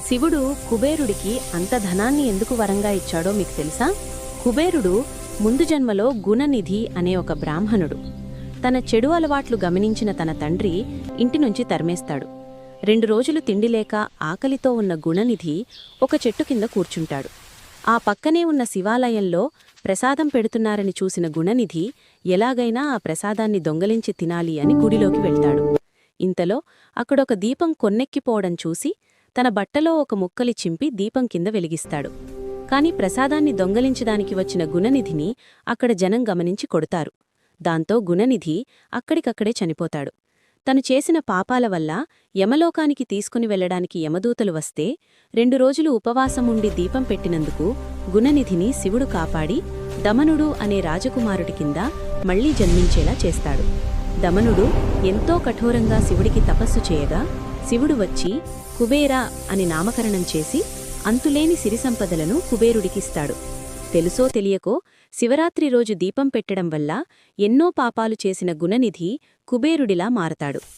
శివుడు కుబేరుడికి అంత ధనాన్ని ఎందుకు వరంగా ఇచ్చాడో మీకు తెలుసా? కుబేరుడు ముందు జన్మలో గుణనిధి అనే ఒక బ్రాహ్మణుడు. తన చెడు అలవాట్లు గమనించిన తన తండ్రి ఇంటినుంచి తరిమేస్తాడు. 2 రోజులు తిండిలేక ఆకలితో ఉన్న గుణనిధి ఒక చెట్టు కింద కూర్చుంటాడు. ఆ పక్కనే ఉన్న శివాలయంలో ప్రసాదం పెడుతున్నారని చూసిన గుణనిధి ఎలాగైనా ఆ ప్రసాదాన్ని దొంగలించి తినాలి అని గుడిలోకి వెళ్తాడు. ఇంతలో అక్కడొక దీపం కొన్నెక్కిపోవడం చూసి తన బట్టలో ఒక ముక్కలి చింపి దీపం కింద వెలిగిస్తాడు. కాని ప్రసాదాన్ని దొంగలించడానికి వచ్చిన గుణనిధిని అక్కడ జనం గమనించి కొడతారు. దాంతో గుణనిధి అక్కడికక్కడే చనిపోతాడు. తను చేసిన పాపాల వల్ల యమలోకానికి తీసుకుని వెళ్లడానికి యమదూతలు వస్తే 2 రోజులు ఉపవాసముండి దీపం పెట్టినందుకు గుణనిధిని శివుడు కాపాడి దమనుడు అనే రాజకుమారుడి కింద మళ్లీ జన్మించేలా చేస్తాడు. దమనుడు ఎంతో కఠోరంగా శివుడికి తపస్సు చేయగా శివుడు వచ్చి కుబేరా అని నామకరణం చేసి అంతులేని సిరిసంపదలను కుబేరుడికిస్తాడు. తెలుసో తెలియకో శివరాత్రి రోజు దీపం పెట్టడం వల్ల ఎన్నో పాపాలు చేసిన గుణనిధి కుబేరుడిలా మారతాడు.